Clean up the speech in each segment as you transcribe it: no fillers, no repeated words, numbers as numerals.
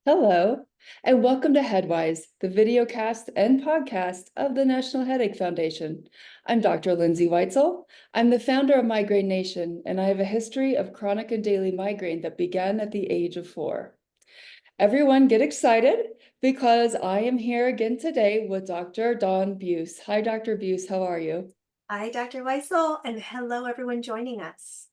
Hello, and welcome to Headwise, the videocast and podcast of the National Headache Foundation. I'm Dr. Lindsay Weitzel. I'm the founder of Migraine Nation, and I have a history of chronic and daily migraine that began at the age of 4. Everyone get excited because I am here again today with Dr. Dawn Buse. Hi, Dr. Buse, how are you? Hi, Dr. Weitzel, and hello, everyone joining us.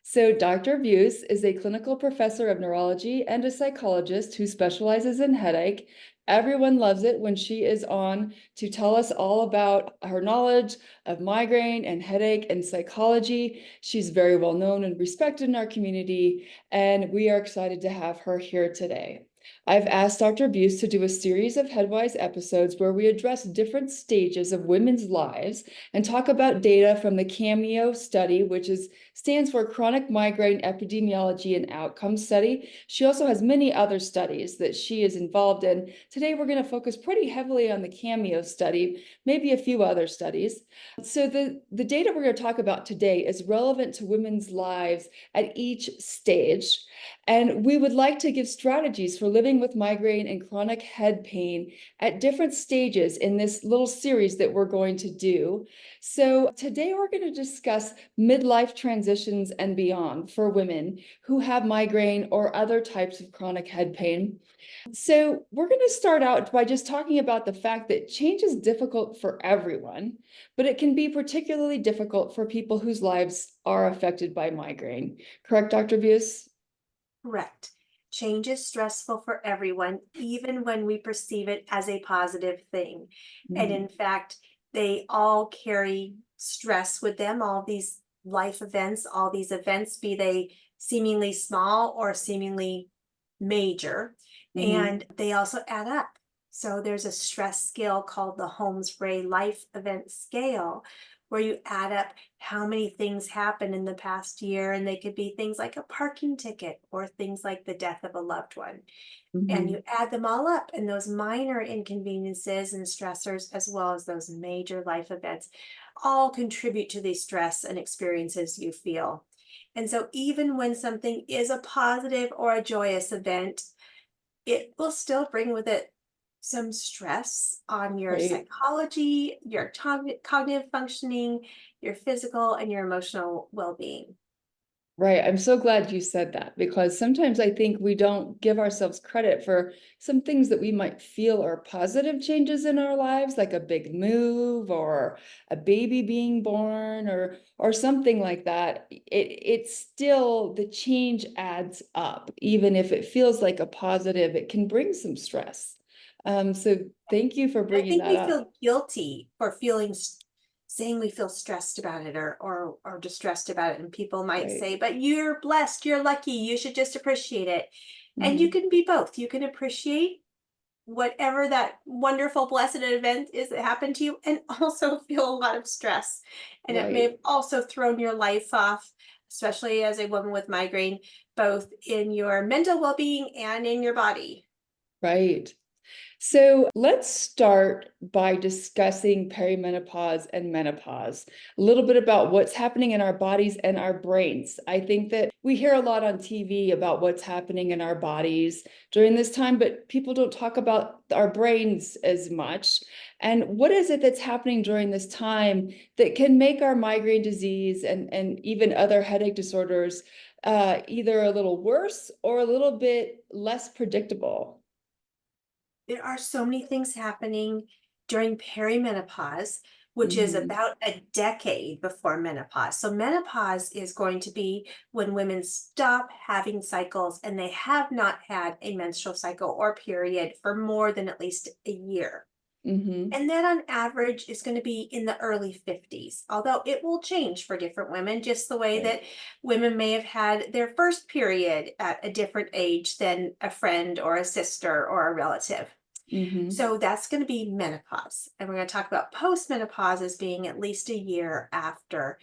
So Dr. Buse is a clinical professor of neurology and a psychologist who specializes in headache. Everyone loves it when she is on to tell us all about her knowledge of migraine and headache and psychology. She's very well known and respected in our community, and we are excited to have her here today. I've asked Dr. Buse to do a series of Headwise episodes where we address different stages of women's lives and talk about data from the CaMEO study, which stands for Chronic Migraine Epidemiology and Outcome Study. She also has many other studies that she is involved in. Today, we're going to focus pretty heavily on the CaMEO study, maybe a few other studies. So the data we're going to talk about today is relevant to women's lives at each stage. And we would like to give strategies for living with migraine and chronic head pain at different stages in this little series that we're going to do. So today we're going to discuss midlife transitions and beyond for women who have migraine or other types of chronic head pain. So we're going to start out by just talking about the fact that change is difficult for everyone, but it can be particularly difficult for people whose lives are affected by migraine. Correct, Dr. Buse? Correct. Change is stressful for everyone, even when we perceive it as a positive thing. And in fact, they all carry stress with them, all these life events, all these events, be they seemingly small or seemingly major, Mm-hmm. and they also add up. So there's a stress scale called the Holmes-Ray Life Event Scale, where you add up how many things happened in the past year, and they could be things like a parking ticket or things like the death of a loved one. And Mm-hmm. you add them all up, and those minor inconveniences and stressors, as well as those major life events, all contribute to the stress and experiences you feel. And so even when something is a positive or a joyous event, it will still bring with it some stress on your Right. psychology, your cognitive functioning, your physical and your emotional well-being. Right. I'm so glad you said that because sometimes I think we don't give ourselves credit for some things that we might feel are positive changes in our lives, like a big move or a baby being born or something like that. It's still the change adds up, even if it feels like a positive, it can bring some stress. So thank you for I bringing think that we up. feel guilty for saying we feel stressed about it or distressed about it. And people might Right. say, but you're blessed, you're lucky, you should just appreciate it. And you Hmm. can be both. You can appreciate whatever that wonderful, blessed event is that happened to you, and also feel a lot of stress. And it may Right. have also thrown your life off, especially as a woman with migraine, both in your mental well being and in your body. Right. So let's start by discussing perimenopause and menopause, a little bit about what's happening in our bodies and our brains. I think that we hear a lot on TV about what's happening in our bodies during this time, but people don't talk about our brains as much. And what is it that's happening during this time that can make our migraine disease and even other headache disorders either a little worse or a little bit less predictable? There are so many things happening during perimenopause, which is Mhm. about a decade before menopause. So, menopause is going to be when women stop having cycles and they have not had a menstrual cycle or period for more than at least a year. Mhm. And that on average is going to be in the early 50s, although it will change for different women, just the way Right. that women may have had their first period at a different age than a friend or a sister or a relative. Mhm. So that's going to be menopause. And we're going to talk about postmenopause as being at least a year after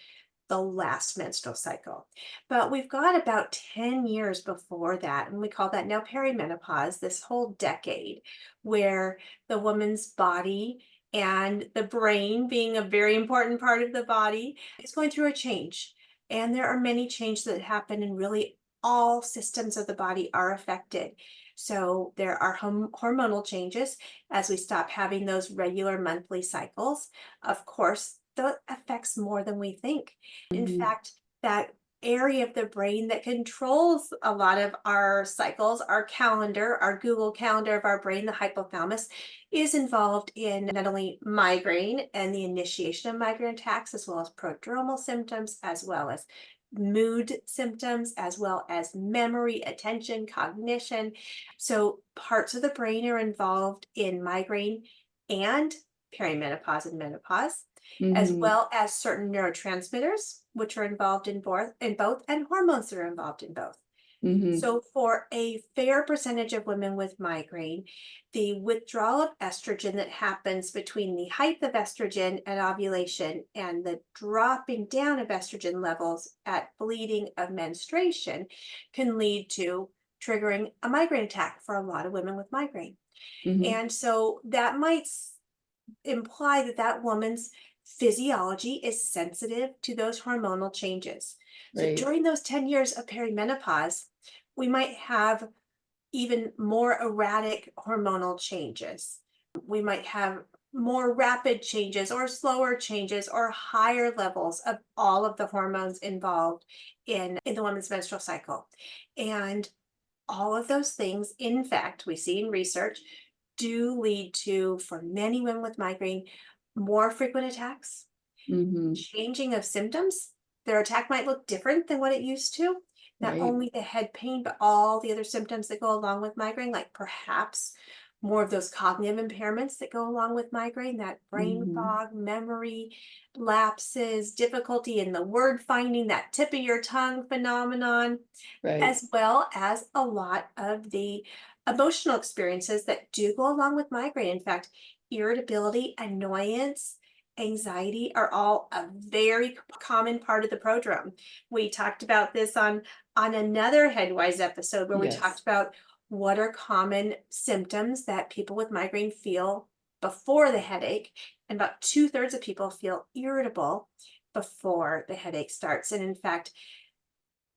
the last menstrual cycle. But we've got about 10 years before that, and we call that now perimenopause, this whole decade where the woman's body and the brain, being a very important part of the body, is going through a change. And there are many changes that happen in really all systems of the body are affected. So there are hormonal changes as we stop having those regular monthly cycles. Of course, that affects more than we think. In Mhm. fact, that area of the brain that controls a lot of our cycles, our calendar, our Google calendar of our brain, the hypothalamus, is involved in not only migraine and the initiation of migraine attacks, as well as prodromal symptoms, as well as mood symptoms, as well as memory, attention, cognition. So parts of the brain are involved in migraine and perimenopause and menopause, as Mhm. well as certain neurotransmitters, which are involved in both, and hormones that are involved in both. Mhm. So for a fair percentage of women with migraine, the withdrawal of estrogen that happens between the height of estrogen at ovulation and the dropping down of estrogen levels at bleeding of menstruation can lead to triggering a migraine attack for a lot of women with migraine. Mhm. And so that might imply that that woman's physiology is sensitive to those hormonal changes. So Right. during those 10 years of perimenopause, we might have even more erratic hormonal changes. We might have more rapid changes or slower changes or higher levels of all of the hormones involved in the woman's menstrual cycle. And all of those things, in fact, we see in research, do lead to, for many women with migraine, more frequent attacks, Mhm. changing of symptoms. Their attack might look different than what it used to. Not Right. only the head pain, but all the other symptoms that go along with migraine, like perhaps more of those cognitive impairments that go along with migraine, that brain Mhm. fog, memory lapses, difficulty in the word finding, that tip of your tongue phenomenon, Right. as well as a lot of the emotional experiences that do go along with migraine. In fact, irritability, annoyance, anxiety are all a very common part of the prodrome. We talked about this on another Headwise episode where we talked Yes. about what are common symptoms that people with migraine feel before the headache, and about 2/3 of people feel irritable before the headache starts. And in fact,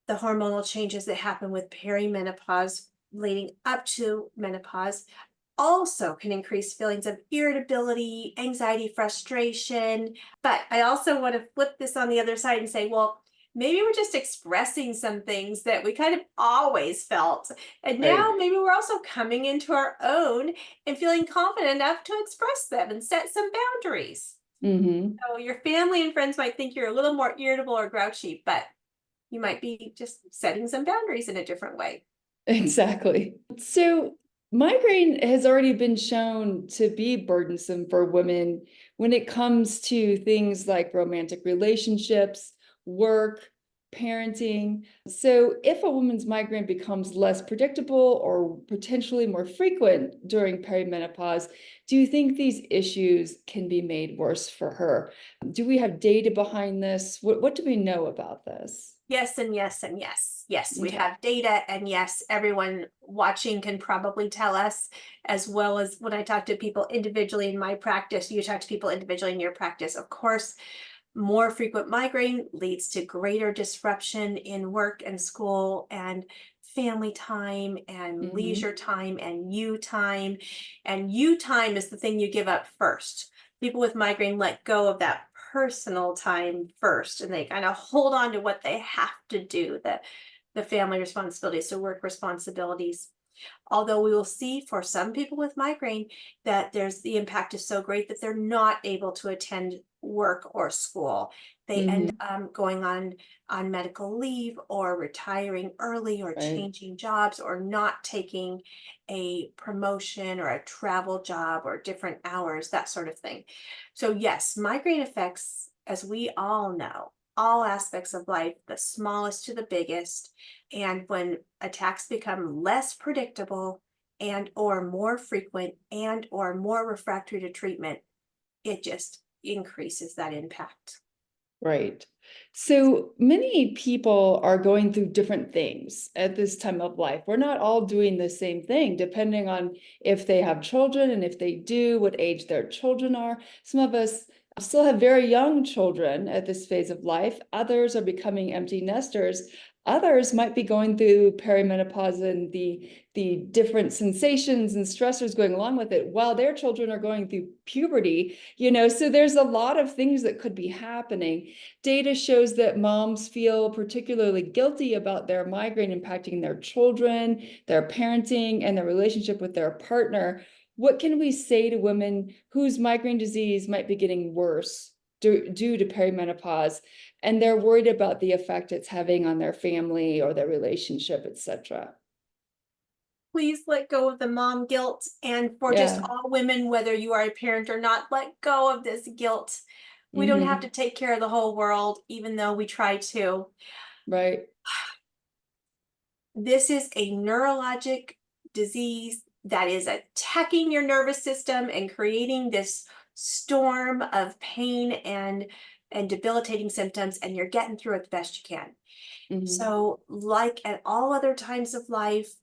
the hormonal changes that happen with perimenopause leading up to menopause also can increase feelings of irritability, anxiety, frustration. But I also want to flip this on the other side and say, well, maybe we're just expressing some things that we kind of always felt. And Right. now maybe we're also coming into our own and feeling confident enough to express them and set some boundaries. Mhm. So your family and friends might think you're a little more irritable or grouchy, but you might be just setting some boundaries in a different way. Exactly. So, migraine has already been shown to be burdensome for women when it comes to things like romantic relationships, work, parenting. So, if a woman's migraine becomes less predictable or potentially more frequent during perimenopause, do you think these issues can be made worse for her? Do we have data behind this? What do we know about this? Yes, and yes, and yes. Yes, we Okay. have data, and yes, everyone watching can probably tell us, as well as when I talk to people individually in my practice, you talk to people individually in your practice. Of course, more frequent migraine leads to greater disruption in work and school and family time and Hmm. leisure time and you time. And you time is the thing you give up first. People with migraine let go of that personal time first, and they kind of hold on to what they have to do, the family responsibilities, the work responsibilities. Although we will see for some people with migraine that there's the impact is so great that they're not able to attend work or school. They end Hmm. going on medical leave or retiring early or Right. changing jobs or not taking a promotion or a travel job or different hours, that sort of thing. So yes, migraine affects, as we all know, all aspects of life, the smallest to the biggest. And when attacks become less predictable and or more frequent and or more refractory to treatment, it just increases that impact. Right. So many people are going through different things at this time of life. We're not all doing the same thing, depending on if they have children, and if they do, what age their children are. Some of us still have very young children at this phase of life. Others are becoming empty nesters. Others might be going through perimenopause and the different sensations and stressors going along with it while their children are going through puberty, so there's a lot of things that could be happening. Data shows that moms feel particularly guilty about their migraine impacting their children, their parenting, and their relationship with their partner. What can we say to women whose migraine disease might be getting worse due to perimenopause, and they're worried about the effect it's having on their family or their relationship, etc.? Please let go of the mom guilt. And for just Yeah. all women, whether you are a parent or not, let go of this guilt. We don't have to take care of the whole world, even though we try to. Right. This is a neurologic disease that is attacking your nervous system and creating this storm of pain and debilitating symptoms, and you're getting through it the best you can. So, like at all other times of life,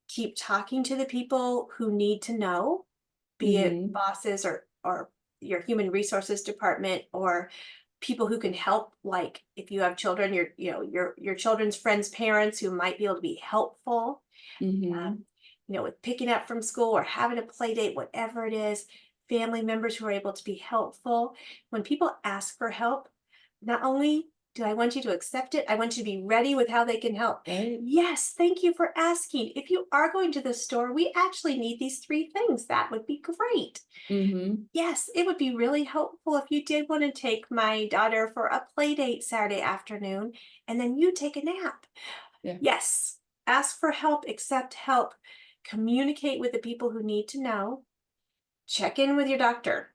keep talking to the people who need to know, be it bosses or your human resources department, or people who can help, like if you have children, your children's friends' parents who might be able to be helpful, with picking up from school or having a play date, whatever it is, family members who are able to be helpful. When people ask for help, not only do I want you to accept it, I want you to be ready with how they can help. Right. Yes, thank you for asking. If you are going to the store, we actually need these 3 things. That would be great. Yes, it would be really helpful if you did want to take my daughter for a play date Saturday afternoon and then you take a nap. Yeah. Yes, ask for help, accept help, communicate with the people who need to know, check in with your doctor.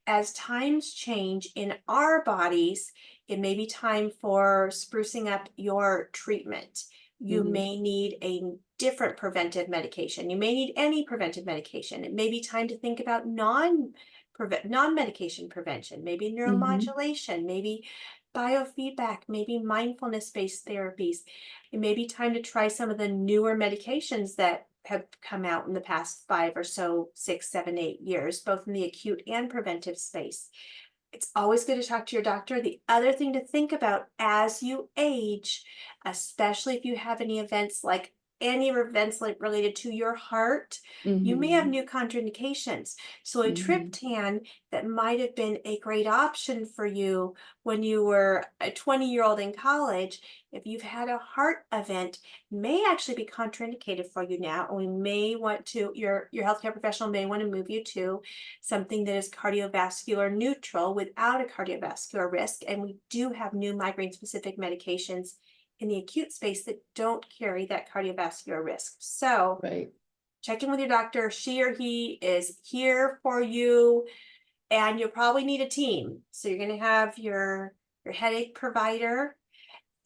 As times change in our bodies, it may be time for sprucing up your treatment. You may need a different preventive medication. You may need any preventive medication. It may be time to think about non-medication prevention, maybe neuromodulation, maybe biofeedback, maybe mindfulness-based therapies. It may be time to try some of the newer medications that have come out in the past 5 or so, 6, 7, 8 years, both in the acute and preventive space. It's always good to talk to your doctor. The other thing to think about as you age, especially if you have any events like related to your heart, you may have new contraindications. So a triptan that might have been a great option for you when you were a 20-year-old in college, if you've had a heart event, may actually be contraindicated for you now. And we may want to, your healthcare professional may want to move you to something that is cardiovascular neutral without a cardiovascular risk. And we do have new migraine specific medications in the acute space that don't carry that cardiovascular risk. So Right. check in with your doctor. She or he is here for you, and you'll probably need a team. So you're going to have your headache provider,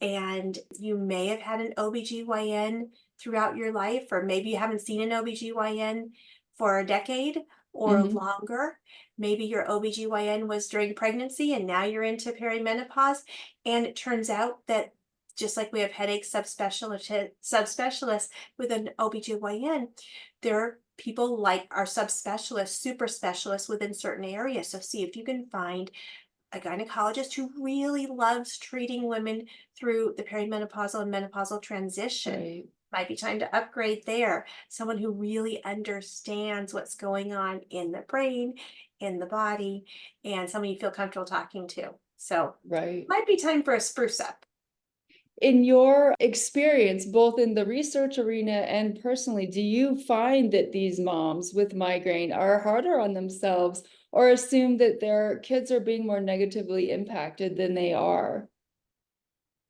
and you may have had an OBGYN throughout your life, or maybe you haven't seen an OBGYN for a decade or longer. Maybe your OBGYN was during pregnancy and now you're into perimenopause. And it turns out that just like we have headache subspecialists with an OBGYN, there are people like our subspecialists, super specialists within certain areas. So see if you can find a gynecologist who really loves treating women through the perimenopausal and menopausal transition. Right. Might be time to upgrade there. Someone who really understands what's going on in the brain, in the body, and someone you feel comfortable talking to. So Right. might be time for a spruce up. In your experience, both in the research arena and personally, do you find that these moms with migraine are harder on themselves or assume that their kids are being more negatively impacted than they are?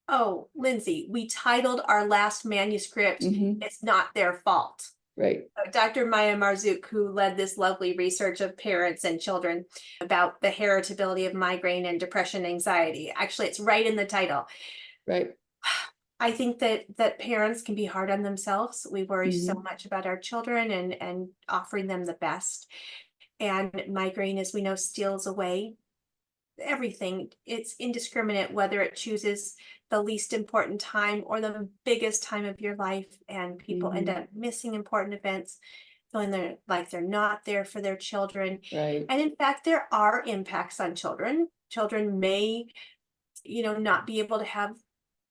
Oh, Lindsay, we titled our last manuscript, It's Not Their Fault. Right. Dr. Maya Marzouk, who led this lovely research of parents and children about the heritability of migraine and depression, anxiety. Actually, it's right in the title. Right. I think that parents can be hard on themselves. We worry so much about our children and offering them the best. And migraine, as we know, steals away everything. It's indiscriminate whether it chooses the least important time or the biggest time of your life, and people end up missing important events, feeling like they're not there for their children. Right. And in fact, there are impacts on children. Children may, not be able to have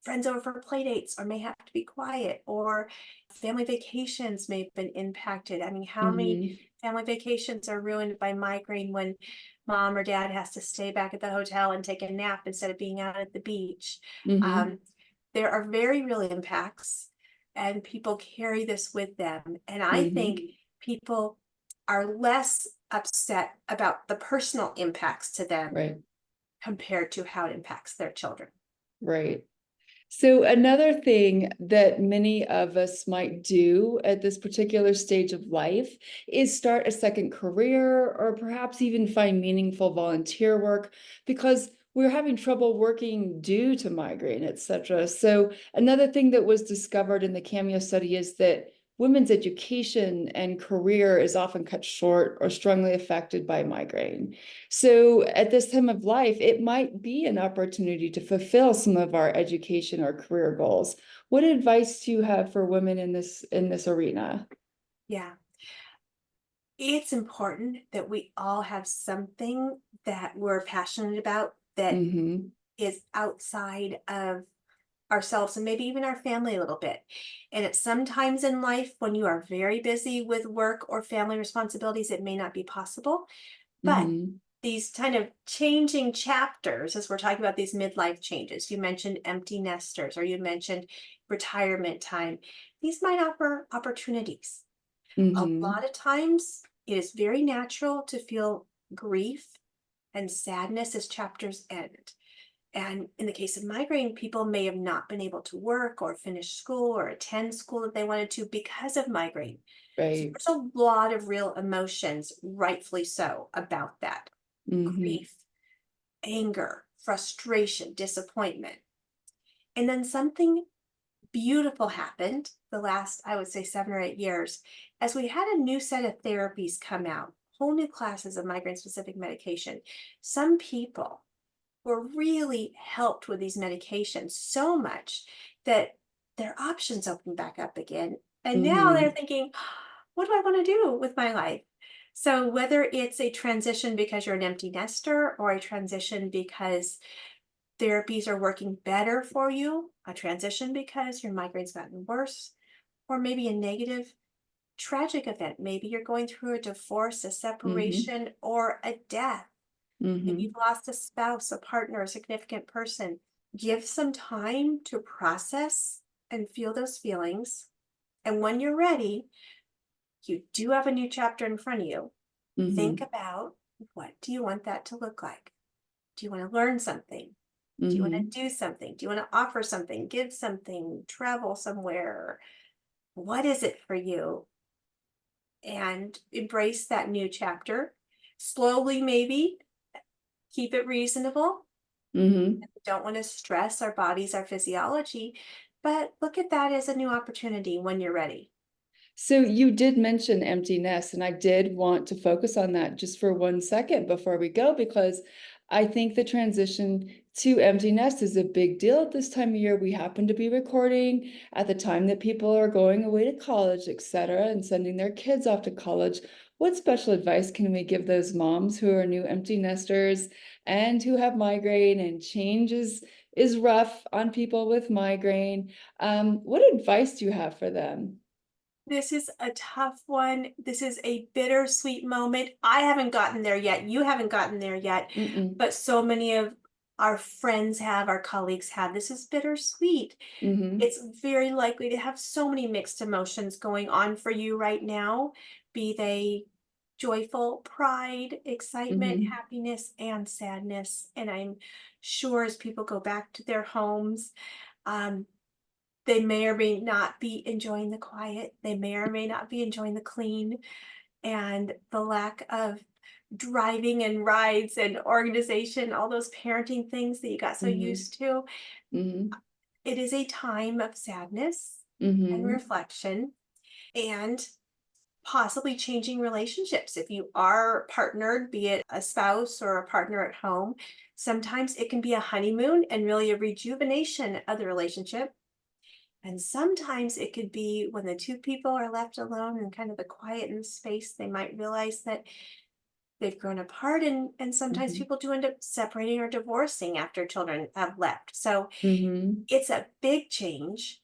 friends over for play dates or may have to be quiet, or family vacations may have been impacted. I mean, how many Mm-hmm. family vacations are ruined by migraine when mom or dad has to stay back at the hotel and take a nap instead of being out at the beach? Mm-hmm. Um, there are very real impacts, and people carry this with them. And I think Mm-hmm. people are less upset about the personal impacts to them Right. compared to how it impacts their children. Right. So another thing that many of us might do at this particular stage of life is start a second career or perhaps even find meaningful volunteer work because we're having trouble working due to migraine, etc. So another thing that was discovered in the CaMEO study is that women's education and career is often cut short or strongly affected by migraine. So at this time of life, it might be an opportunity to fulfill some of our education or career goals. What advice do you have for women in this arena? Yeah. It's important that we all have something that we're passionate about that Mm-hmm. is outside of ourselves and maybe even our family a little bit. And it's sometimes in life when you are very busy with work or family responsibilities, it may not be possible. But Mm-hmm. these kind of changing chapters, as we're talking about these midlife changes, you mentioned empty nesters or you mentioned retirement time, these might offer opportunities. A Mm-hmm. lot of times it is very natural to feel grief and sadness as chapters end. And in the case of migraine, people may have not been able to work or finish school or attend school that they wanted to because of migraine. So Right. there's a lot of real emotions, rightfully so, about that. Mm-hmm. Grief, anger, frustration, disappointment. And then something beautiful happened the last, I would say, 7 or 8 years, as we had a new set of therapies come out, whole new classes of migraine specific medication. Some people were really helped with these medications so much that their options opened back up again. And now they're Mm-hmm. thinking, what do I want to do with my life? So, whether it's a transition because you're an empty nester or a transition because therapies are working better for you, a transition because your migraine's gotten worse, or maybe a negative tragic event. Maybe you're going through a divorce, a Mm-hmm. separation, or a death. Maybe Mm-hmm. you've lost a spouse, a partner, a significant person. Give some time to process and feel those feelings. And when you're ready, you do have a new chapter in front of you. Think Mm-hmm. about, what do you want that to look like? Do you want to learn something? Do you want Mm-hmm. to do something? Do you want to offer something, give something, travel somewhere? What is it for you? And embrace that new chapter. Slowly, maybe keep it reasonable. Mm-hmm. We don't want to stress our bodies, our physiology, but look at that as a new opportunity when you're ready. So you did mention empty nest, and I did want to focus on that just for 1 second before we go, because I think the transition to empty nest is a big deal at this time of year. We happen to be recording at the time that people are going away to college, etc., and sending their kids off to college. What special advice can we give those moms who are new empty nesters and who have migraine, and change is rough on people with migraine? What advice do you have for them? This is a tough one. This is a bittersweet moment. I haven't gotten there yet. You haven't gotten there yet, Mm-mm. but so many of our friends have, our colleagues have. This is bittersweet. Mm-hmm. It's very likely to have so many mixed emotions going on for you right now, be they joyful, pride, excitement, Mm-hmm. happiness, and sadness. And I'm sure as people go back to their homes, um, they may or may not be enjoying the quiet. They may or may not be enjoying the clean and the lack of driving and rides and organization, all those parenting things that you got so Mm-hmm. used to. Mm-hmm. It is a time of sadness and Mm-hmm. reflection and possibly changing relationships. If you are partnered, be it a spouse or a partner at home, sometimes it can be a honeymoon and really a rejuvenation of the relationship. And sometimes it could be when the two people are left alone and kind of the quiet and space, they might realize that they've grown apart, and sometimes Mhm. people do end up separating or divorcing after children have left. So Mhm. it's a big change,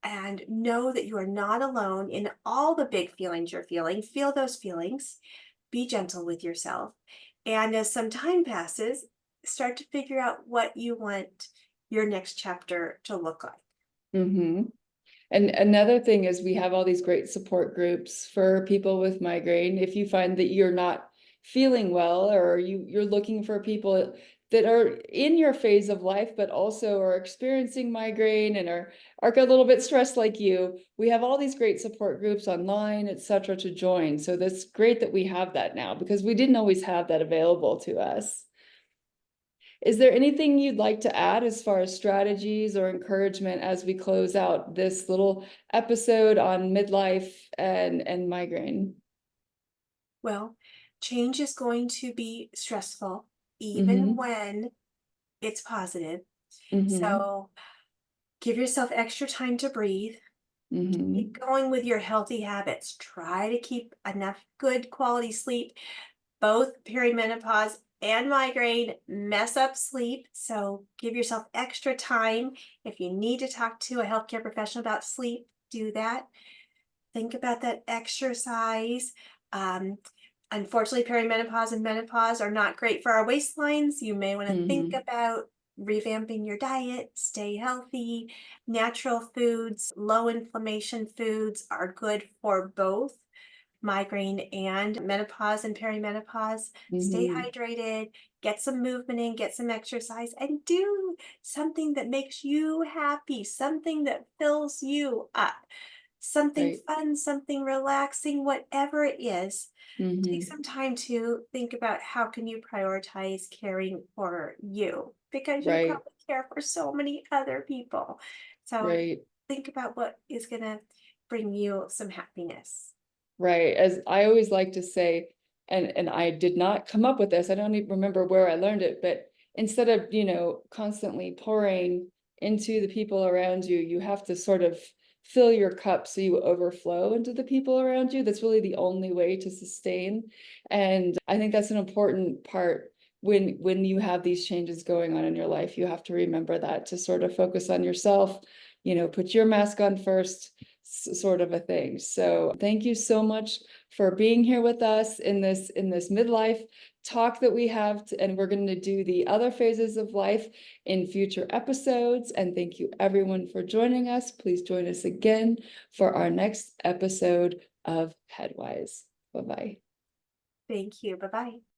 and know that you are not alone in all the big feelings you're feeling. Feel those feelings, be gentle with yourself. And as some time passes, start to figure out what you want your next chapter to look like. Mhm. And another thing is we have all these great support groups for people with migraine. If you find that you're not feeling well, or you're looking for people that are in your phase of life, but also are experiencing migraine and are a little bit stressed like you, we have all these great support groups online, etc., to join. So that's great that we have that now, because we didn't always have that available to us. Is there anything you'd like to add as far as strategies or encouragement as we close out this little episode on midlife and migraine? Well, change is going to be stressful, even Mm-hmm. when it's positive. Mm-hmm. So give yourself extra time to breathe. Keep Mm-hmm. going with your healthy habits. Try to keep enough good quality sleep. Both perimenopause and migraine mess up sleep. So give yourself extra time. If you need to talk to a healthcare professional about sleep, do that. Think about that exercise. Um, Unfortunately, perimenopause and menopause are not great for our waistlines. You may want to think Mm-hmm. about revamping your diet, stay healthy. Natural foods, low inflammation foods are good for both migraine and menopause and perimenopause. Stay Mm-hmm. hydrated, get some movement in, get some exercise, and do something that makes you happy, something that fills you up, something Right. fun, something relaxing, whatever it is. Take Mm-hmm. some time to think about how can you prioritize caring for you, because you Right. probably care for so many other people. So Right. think about what is going to bring you some happiness. Right. As I always like to say, and I did not come up with this, I don't even remember where I learned it, but instead of, constantly pouring into the people around you, you have to sort of fill your cup so you overflow into the people around you. That's really the only way to sustain. And I think that's an important part when you have these changes going on in your life. You have to remember that, to sort of focus on yourself, put your mask on first, sort of a thing. So thank you so much for being here with us in this midlife talk that we have, and we're going to do the other phases of life in future episodes. And thank you everyone for joining us. Please join us again for our next episode of Headwise. Bye-bye. Thank you. Bye bye.